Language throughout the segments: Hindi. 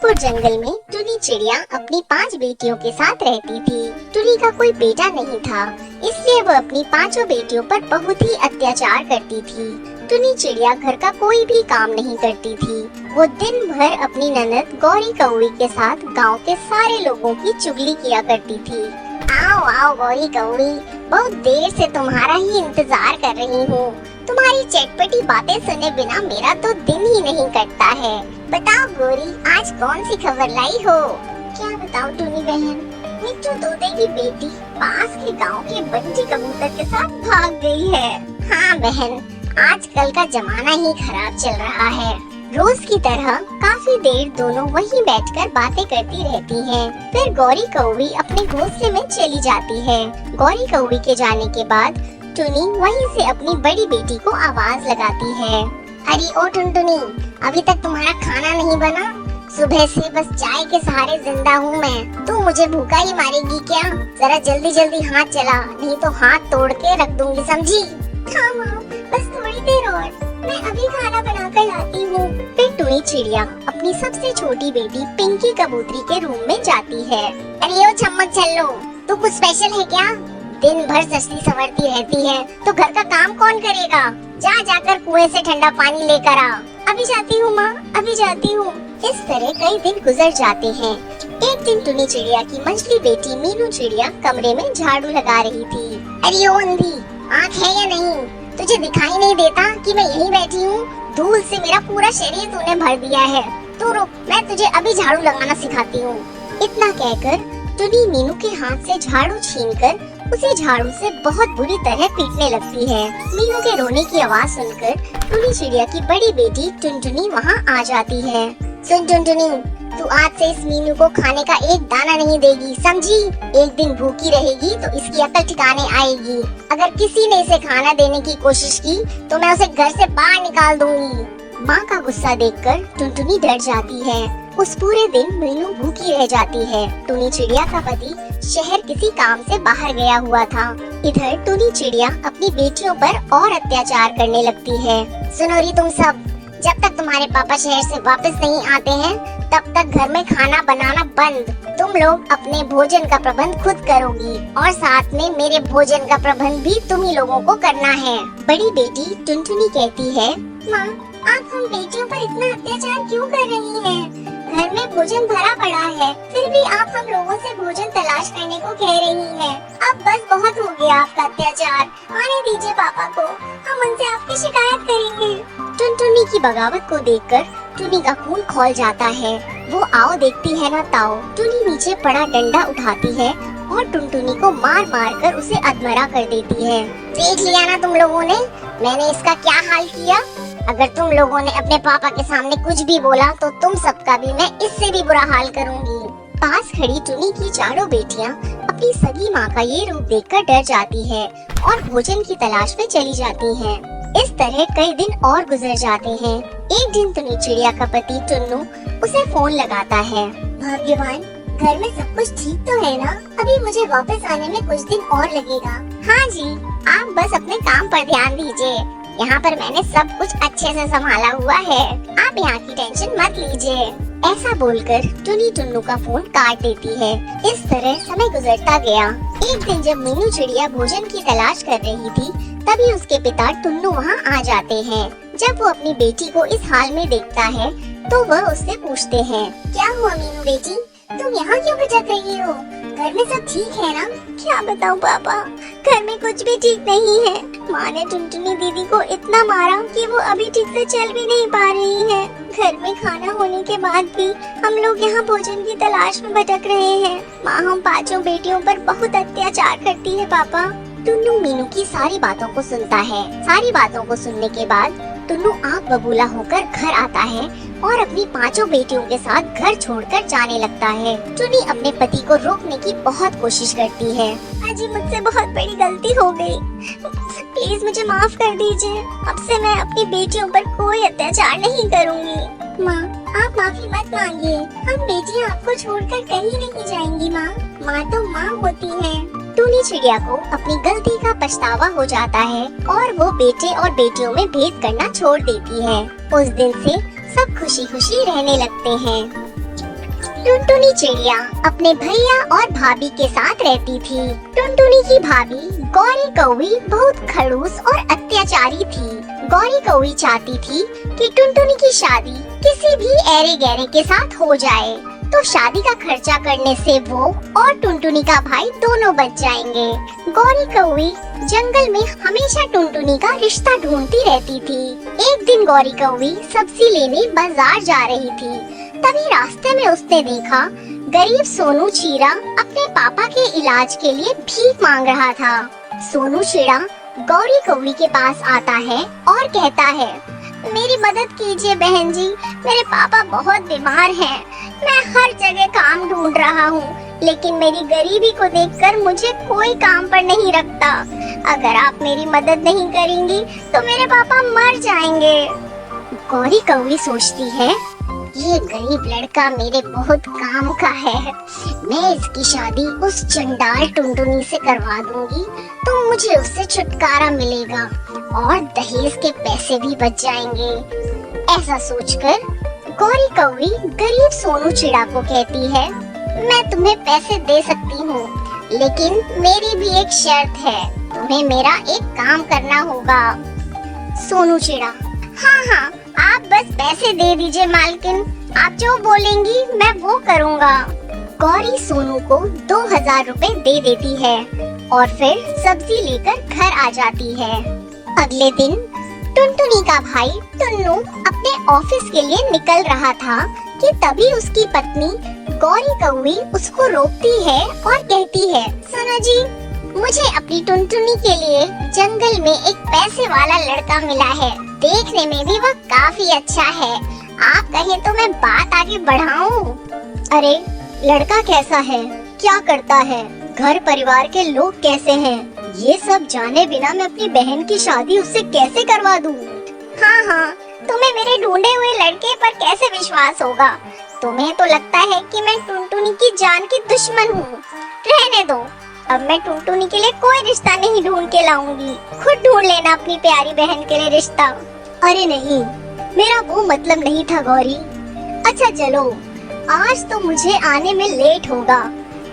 मणिपुर जंगल में टुनी चिड़िया अपनी 5 बेटियों के साथ रहती थी। टुनी का कोई बेटा नहीं था, इसलिए वह अपनी 5 बेटियों पर बहुत ही अत्याचार करती थी। टुनी चिड़िया घर का कोई भी काम नहीं करती थी। वो दिन भर अपनी ननद गौरी कौड़ी के साथ गांव के सारे लोगों की चुगली किया करती थी। आओ आओ गौरी कौड़ी, बहुत देर से तुम्हारा ही इंतजार कर रही हूँ। तुम्हारी चटपटी बातें सुने बिना मेरा तो दिन ही नहीं कटता है। बताओ गौरी, आज कौन सी खबर लाई हो? क्या बताओ टुनी बहन, मिट्टू तोते की बेटी पास के गांव के बंटी कबूतर के साथ भाग गई है। हाँ बहन, आजकल का जमाना ही खराब चल रहा है। रोज की तरह काफी देर दोनों वहीं बैठकर बातें करती रहती हैं। फिर गौरी कौड़ी अपने घोंसले में चली जाती है। गौरी कौड़ी के जाने के बाद टुनी वहीं से अपनी बड़ी बेटी को आवाज लगाती है। अरे ओ टुनटुनी, अभी तक तुम्हारा खाना नहीं बना? सुबह से बस चाय के सहारे जिंदा हूँ मैं। तू मुझे भूखा ही मारेगी क्या? जरा जल्दी जल्दी हाथ चला, नहीं तो हाथ तोड़ के रख दूंगी, समझी? हाँ माँ, बस थोड़ी देर और, मैं अभी खाना बना कर लाती हूँ। फिर टुनी चिड़िया अपनी सबसे छोटी बेटी पिंकी कबूतरी के रूम में जाती है। अरे ओ चम्मच चलो, तू कुछ स्पेशल है क्या? दिन भर सस्ती संवरती रहती है तो घर का काम कौन करेगा? जा जाकर कुएं से ठंडा पानी लेकर आ। अभी जाती हूँ माँ, अभी जाती हूँ। इस तरह कई दिन गुजर जाते हैं। एक दिन टुनी चिड़िया की मंझली बेटी मीनू चिड़िया कमरे में झाड़ू लगा रही थी। अरे ओ अंधी, आँख है या नहीं? तुझे दिखाई नहीं देता कि मैं यहीं बैठी हूँ? धूल से मेरा पूरा शरीर तूने भर दिया है। तू रुक, मैं तुझे अभी झाड़ू लगाना सिखाती हूँ। इतना कहकर टुनी मीनू के हाथ से झाड़ू छीनकर उसे झाड़ू से बहुत बुरी तरह पीटने लगती है। मीनू के रोने की आवाज सुनकर टुनी चिड़िया की बड़ी बेटी टुनटुनी वहाँ आ जाती है। सुन टुनटुनी, तू आज से इस मीनू को खाने का एक दाना नहीं देगी, समझी? एक दिन भूखी रहेगी तो इसकी अकल ठिकाने आएगी। अगर किसी ने इसे खाना देने की कोशिश की तो मैं उसे घर से बाहर निकाल दूंगी। माँ का गुस्सा देखकर टुनटुनी डर जाती है। उस पूरे दिन मीनू भूखी रह जाती है। टुनी चिड़िया का पति शहर किसी काम से बाहर गया हुआ था। इधर टुनी चिड़िया अपनी बेटियों पर और अत्याचार करने लगती है। सुनो री तुम सब, जब तक तुम्हारे पापा शहर से वापस नहीं आते हैं तब तक घर में खाना बनाना बंद। तुम लोग अपने भोजन का प्रबंध खुद करोगी और साथ में मेरे भोजन का प्रबंध भी तुम ही लोगों को करना है। बड़ी बेटी टुनटुनी कहती है, माँ, आप हम बेटियों पर इतना अत्याचार क्यों कर रही हैं? घर में भोजन भरा पड़ा है, फिर भी आप हम लोगों से भोजन तलाश करने को कह रही हैं। अब बस बहुत हो गया आपका अत्याचार। आने दीजिए पापा को, हम उनसे आपकी शिकायत करेंगे। टुनटुनी की बगावत को देखकर टुनी का खून खौल जाता है। वो आओ देखती है ना ताओ। टुनी नीचे पड़ा डंडा उठाती है और टुनटुनी को मार मार कर उसे अधमरा कर देती है। देख लिया ना तुम लोगों ने, मैंने इसका क्या हाल किया? अगर तुम लोगों ने अपने पापा के सामने कुछ भी बोला तो तुम सबका भी मैं इससे भी बुरा हाल करूंगी। पास खड़ी टुनी की चारों बेटियां अपनी सगी माँ का ये रूप देखकर डर जाती है और भोजन की तलाश में चली जाती हैं। इस तरह कई दिन और गुजर जाते हैं। एक दिन टुनी चिड़िया का पति टुन्नू उसे फोन लगाता है। भाग्यवान, घर में सब कुछ ठीक तो है ना? अभी मुझे वापस आने में कुछ दिन और लगेगा। हाँ जी, आप बस अपने काम पर ध्यान दीजिए। यहाँ पर मैंने सब कुछ अच्छे से संभाला हुआ है, आप यहाँ की टेंशन मत लीजिए। ऐसा बोलकर टुनी टुन्नू का फोन काट देती है। इस तरह समय गुजरता गया। एक दिन जब मीनू चिड़िया भोजन की तलाश कर रही थी तभी उसके पिता टुन्नू वहाँ आ जाते हैं। जब वो अपनी बेटी को इस हाल में देखता है तो वह उससे पूछते हैं, क्या हुआ मीनू बेटी, तुम यहाँ क्यों भटक रही हो? घर में सब ठीक है ना? क्या बताऊँ पापा, घर में कुछ भी ठीक नहीं है। माँ ने टुनटुनी दीदी को इतना मारा कि वो अभी ठीक से चल भी नहीं पा रही है। घर में खाना होने के बाद भी हम लोग यहाँ भोजन की तलाश में भटक रहे हैं। माँ हम 5 बेटियों पर बहुत अत्याचार करती है पापा। टुन्नू मीनू की सारी बातों को सुनता है। सारी बातों को सुनने के बाद टुन्नू आँख बबूला होकर घर आता है और अपनी 5 बेटियों के साथ घर छोड़कर जाने लगता है। टुनी अपने पति को रोकने की बहुत कोशिश करती है। अजी मुझसे बहुत बड़ी गलती हो गई, प्लीज मुझे माफ कर दीजिए। अब से मैं अपनी बेटियों पर कोई अत्याचार नहीं करूँगी। माँ, आप माफी मत मांगिए, हम बेटियाँ आपको छोड़कर कहीं नहीं जाएंगी। माँ तो माँ होती है। टुनी चिड़िया को अपनी गलती का पछतावा हो जाता है और वो बेटे और बेटियों में भेद करना छोड़ देती है। उस दिन से सब खुशी खुशी रहने लगते हैं। टुनटुनी चिड़िया अपने भैया और भाभी के साथ रहती थी। टुनटुनी की भाभी गौरी कौवी बहुत खड़ूस और अत्याचारी थी। गौरी कौवी चाहती थी कि टुनटुनी की शादी किसी भी ऐरे गैरे के साथ हो जाए, तो शादी का खर्चा करने से वो और टुनटुनी का भाई दोनों बच जाएंगे। गौरी कौवी जंगल में हमेशा टुनटुनी का रिश्ता ढूंढती रहती थी। एक दिन गौरी कौवी सब्जी लेने बाजार जा रही थी, तभी रास्ते में उसने देखा गरीब सोनू चीरा अपने पापा के इलाज के लिए भीख मांग रहा था। सोनू चीरा गौरी कौवी के पास आता है और कहता है, मेरी मदद कीजिए बहन जी, मेरे पापा बहुत बीमार हैं। मैं हर जगह काम ढूंढ रहा हूँ, लेकिन मेरी गरीबी को देखकर मुझे कोई काम पर नहीं रखता। अगर आप मेरी मदद नहीं करेंगी तो मेरे पापा मर जाएंगे। गौरी कौवी सोचती है, ये गरीब लड़का मेरे बहुत काम का है। मैं इसकी शादी उस चंडाल टुनटुनी से करवा दूंगी तो मुझे उससे छुटकारा मिलेगा और दहेज के पैसे भी बच जाएंगे। ऐसा सोचकर गौरी कौवी गरीब सोनू चिड़ा को कहती है, मैं तुम्हें पैसे दे सकती हूँ, लेकिन मेरी भी एक शर्त है, तुम्हें मेरा एक काम करना होगा। सोनू चिड़ा, हाँ, आप बस पैसे दे दीजिए मालकिन, आप जो बोलेंगी मैं वो करूँगा। गौरी सोनू को 2000 रुपए दे देती है और फिर सब्जी लेकर घर आ जाती है। अगले दिन टुनटुनी का भाई टुन्नू अपने ऑफिस के लिए निकल रहा था कि तभी उसकी पत्नी गौरी कौवी उसको रोकती है और कहती है, सुनो जी, मुझे अपनी टुनटुनी के लिए जंगल में एक पैसे वाला लड़का मिला है। देखने में भी वह काफी अच्छा है। आप कहें तो मैं बात आगे बढ़ाऊं? अरे, लड़का कैसा है, क्या करता है, घर परिवार के लोग कैसे हैं, ये सब जाने बिना मैं अपनी बहन की शादी उससे कैसे करवा दूं? हाँ, तुम्हें मेरे ढूंढे हुए लड़के पर कैसे विश्वास होगा? तुम्हें तो लगता है कि मैं टुनटुनी की जान की दुश्मन हूँ। रहने दो, अब मैं टुनटुनी के लिए कोई रिश्ता नहीं ढूंढ के लाऊंगी, खुद ढूंढ लेना अपनी प्यारी बहन के लिए रिश्ता। अरे नहीं, मेरा वो मतलब नहीं था गौरी। अच्छा चलो, आज तो मुझे आने में लेट होगा,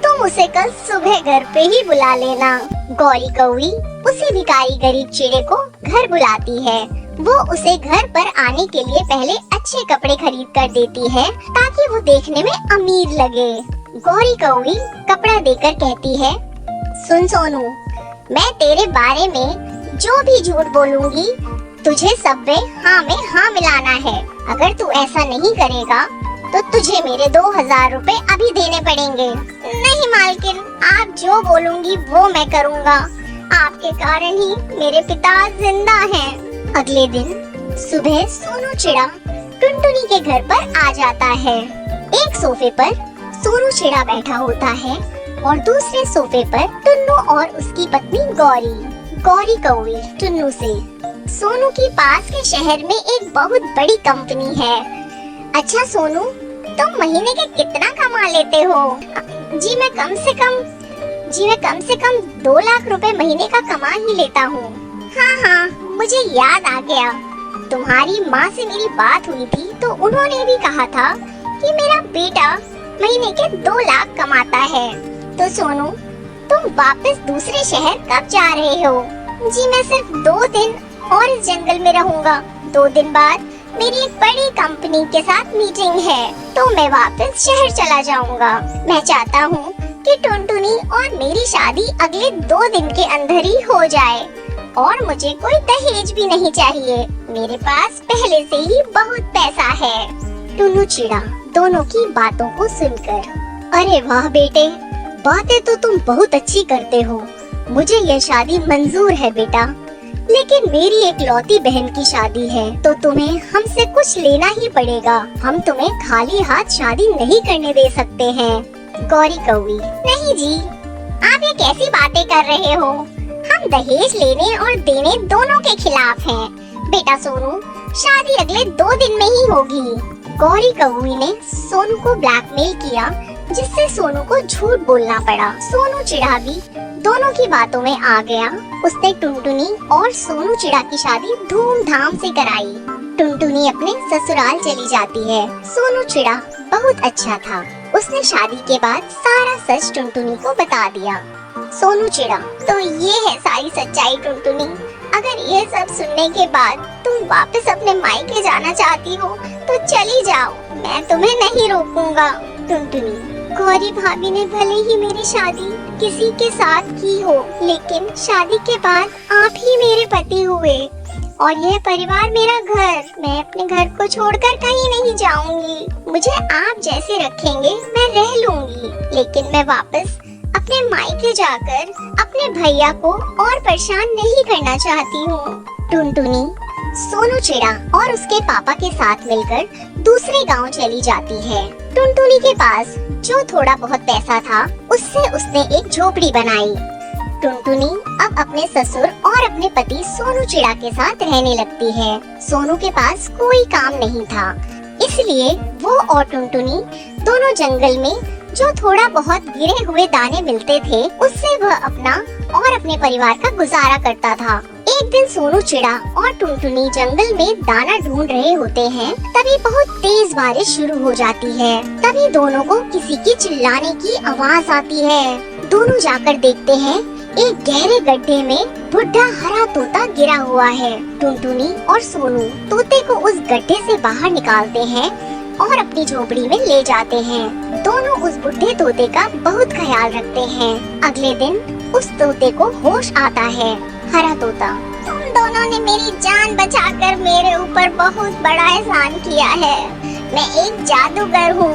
तुम उसे कल सुबह घर पे ही बुला लेना। गौरी कौवी उसी भिखारी गरीब चिड़े को घर बुलाती है। वो उसे घर पर आने के लिए पहले अच्छे कपड़े खरीद कर देती है ताकि वो देखने में अमीर लगे। गौरी कौवी कपड़ा देकर कहती है, सुन सोनू, मैं तेरे बारे में जो भी झूठ बोलूंगी तुझे सब में हाँ मिलाना है। अगर तू ऐसा नहीं करेगा तो तुझे मेरे 2000 रुपए अभी देने पड़ेंगे। नहीं मालकिन, आप जो बोलूंगी वो मैं करूँगा। आपके कारण ही मेरे पिता जिंदा हैं। अगले दिन सुबह सोनू चिड़ा टुनटुनी के घर पर आ जाता है। एक सोफे पर सोनू चिड़ा बैठा होता है और दूसरे सोफे पर टुन्नू और उसकी पत्नी गौरी। गौरी कौवी टुन्नू से, सोनू के पास के शहर में एक बहुत बड़ी कंपनी है। अच्छा सोनू, तुम महीने के कितना कमा लेते हो? जी मैं कम से कम 2 लाख रुपए महीने का कमा ही लेता हूँ। हाँ, मुझे याद आ गया, तुम्हारी माँ से मेरी बात हुई थी तो उन्होंने भी कहा था कि मेरा बेटा महीने के 2 लाख कमाता है। तो सोनू, तुम वापस दूसरे शहर कब जा रहे हो? जी मैं सिर्फ 2 दिन और इस जंगल में रहूंगा। 2 दिन बाद मेरी एक बड़ी कंपनी के साथ मीटिंग है तो मैं वापस शहर चला जाऊंगा। मैं चाहता हूँ कि टुनटुनी और मेरी शादी अगले 2 दिन के अंदर ही हो जाए और मुझे कोई दहेज भी नहीं चाहिए। मेरे पास पहले से ही बहुत पैसा है। टुन्नू चिड़ा दोनों की बातों को सुनकर, अरे वाह बेटे, बातें तो तुम बहुत अच्छी करते हो। मुझे यह शादी मंजूर है बेटा, लेकिन मेरी एक लौती बहन की शादी है तो तुम्हें हमसे कुछ लेना ही पड़ेगा। हम तुम्हें खाली हाथ शादी नहीं करने दे सकते हैं। गौरी कौवी, नहीं जी, आप ये कैसी बातें कर रहे हो? हम दहेज लेने और देने दोनों के खिलाफ हैं। बेटा सोनू, शादी अगले 2 दिन में ही होगी। गौरी कौवी ने सोनू को ब्लैकमेल किया, जिससे सोनू को झूठ बोलना पड़ा। सोनू चिड़ा भी दोनों की बातों में आ गया। उसने टुनटुनी और सोनू चिड़ा की शादी धूमधाम से कराई। टुनटुनी अपने ससुराल चली जाती है। सोनू चिड़ा बहुत अच्छा था। उसने शादी के बाद सारा सच टुनटुनी को बता दिया। सोनू चिढ़ा, तो ये है सारी सच्चाई टुनटुनी। अगर ये सब सुनने के बाद तुम वापस अपने मायके जाना चाहती हो तो चली जाओ, मैं तुम्हें नहीं रोकूंगा। टुनटुनी, गौरी भाभी ने भले ही मेरी शादी किसी के साथ की हो, लेकिन शादी के बाद आप ही मेरे पति हुए और यह परिवार मेरा घर। मैं अपने घर को छोड़कर कहीं नहीं जाऊंगी। मुझे आप जैसे रखेंगे मैं रह लूंगी, लेकिन मैं वापस अपने मायके जाकर अपने भैया को और परेशान नहीं करना चाहती हूँ। टुनटुनी सोनू चिड़ा और उसके पापा के साथ मिलकर दूसरे गांव चली जाती है। टुनटुनी के पास जो थोड़ा बहुत पैसा था उससे उसने एक झोपड़ी बनाई। टुनटुनी अब अपने ससुर और अपने पति सोनू चिड़ा के साथ रहने लगती है। सोनू के पास कोई काम नहीं था, इसलिए वो और टुनटुनी दोनों जंगल में जो थोड़ा बहुत गिरे हुए दाने मिलते थे उससे वह अपना और अपने परिवार का गुजारा करता था। एक दिन सोनू चिड़ा और टुनटुनी जंगल में दाना ढूंढ रहे होते हैं, तभी बहुत तेज बारिश शुरू हो जाती है। तभी दोनों को किसी की चिल्लाने की आवाज आती है। दोनों जाकर देखते हैं एक गहरे गड्ढे में बुढ़ा हरा तोता गिरा हुआ है। टुनटुनी और सोनू तोते को उस गड्ढे से बाहर निकालते हैं और अपनी झोपड़ी में ले जाते हैं। दोनों उस बुढ़े तोते का बहुत ख्याल रखते हैं। अगले दिन उस तोते को होश आता है। हरा तोता, तुम दोनों ने मेरी जान बचाकर मेरे ऊपर बहुत बड़ा एहसान किया है। मैं एक जादूगर हूँ।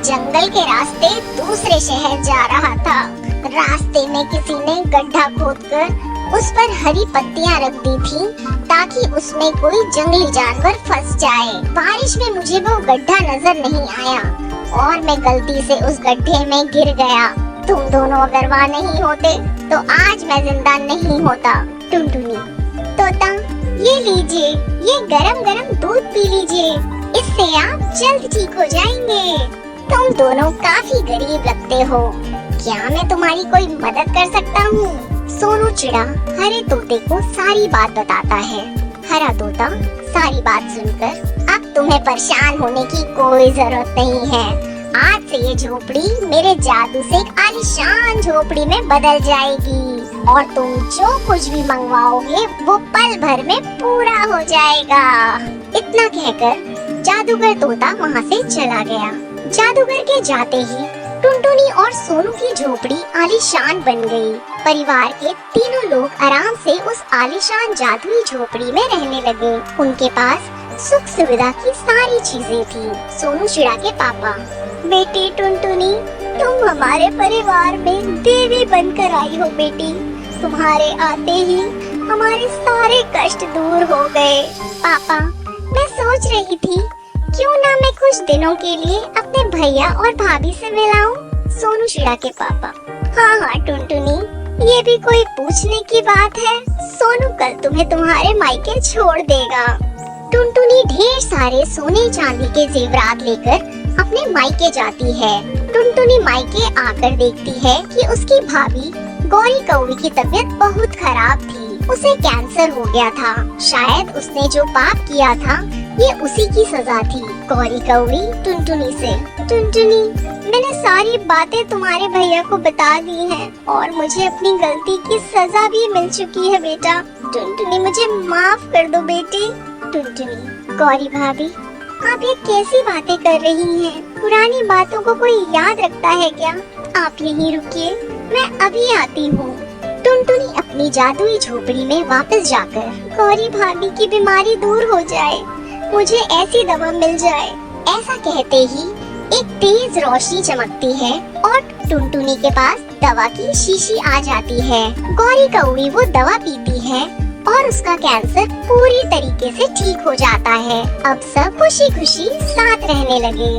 जंगल के रास्ते दूसरे शहर जा रहा था। रास्ते में किसी ने गड्ढा खोदकर उस पर हरी पत्तियां रख दी थी ताकि उसमें कोई जंगली जानवर फंस जाए। बारिश में मुझे वो गड्ढा नजर नहीं आया और मैं गलती से उस गड्ढे में गिर गया। तुम दोनों अगर वहाँ नहीं होते तो आज मैं जिंदा नहीं होता। टुनटुनी, तोता ये लीजिए, ये गरम गरम दूध पी लीजिए, इससे आप जल्द ठीक हो जाएंगे। तुम दोनों काफी गरीब लगते हो, क्या मैं तुम्हारी कोई मदद कर सकता हूँ? सोनू चिड़ा हरे तोते को सारी बात बताता है। हरा तोता सारी बात सुनकर, अब तुम्हें परेशान होने की कोई जरूरत नहीं है। आज से ये झोपड़ी मेरे जादू से एक आलीशान झोपड़ी में बदल जाएगी और तुम जो कुछ भी मंगवाओगे वो पल भर में पूरा हो जाएगा। इतना कहकर जादूगर तोता वहाँ से चला गया। जादूगर के जाते ही टुनटुनी और सोनू की झोपड़ी आलीशान बन गई। परिवार के तीनों लोग आराम से उस आलीशान जादुई झोपड़ी में रहने लगे। उनके पास सुख सुविधा की सारी चीजें थी। सोनू चिड़ा के पापा, बेटी टुनटुनी, तुम हमारे परिवार में देवी बनकर आई हो बेटी। तुम्हारे आते ही हमारे सारे कष्ट दूर हो गए। पापा, मैं सोच रही थी क्यों ना मैं कुछ दिनों के लिए अपने भैया और भाभी से मिलाऊं। सोनू चिड़ा के पापा, हाँ टुनटुनी, ये भी कोई पूछने की बात है। सोनू कल तुम्हें तुम्हारे मायके छोड़ देगा। टुनटुनी ढेर सारे सोने चांदी के जेवरात लेकर अपने मायके जाती है। टुनटुनी मायके आकर देखती है कि उसकी भाभी गौरी कौवी की तबीयत बहुत खराब थी। उसे कैंसर हो गया था। शायद उसने जो पाप किया था ये उसी की सजा थी। गौरी कौवी टुनटुनी से, टुनटुनी, मैंने सारी बातें तुम्हारे भैया को बता दी हैं और मुझे अपनी गलती की सजा भी मिल चुकी है बेटा। टुनटुनी, मुझे माफ कर दो बेटी। टुनटुनी, गौरी भाभी, आप ये कैसी बातें कर रही हैं? पुरानी बातों को कोई याद रखता है क्या? आप यहीं रुकिए, मैं अभी आती हूँ। टुनटुनी अपनी जादुई झोपड़ी में वापस जाकर, गौरी भाभी की बीमारी दूर हो जाए, मुझे ऐसी दवा मिल जाए। ऐसा कहते ही एक तेज रोशनी चमकती है और टुनटुनी के पास दवा की शीशी आ जाती है। गौरी कौवी वो दवा पीती है और उसका कैंसर पूरी तरीके से ठीक हो जाता है। अब सब खुशी खुशी साथ रहने लगे।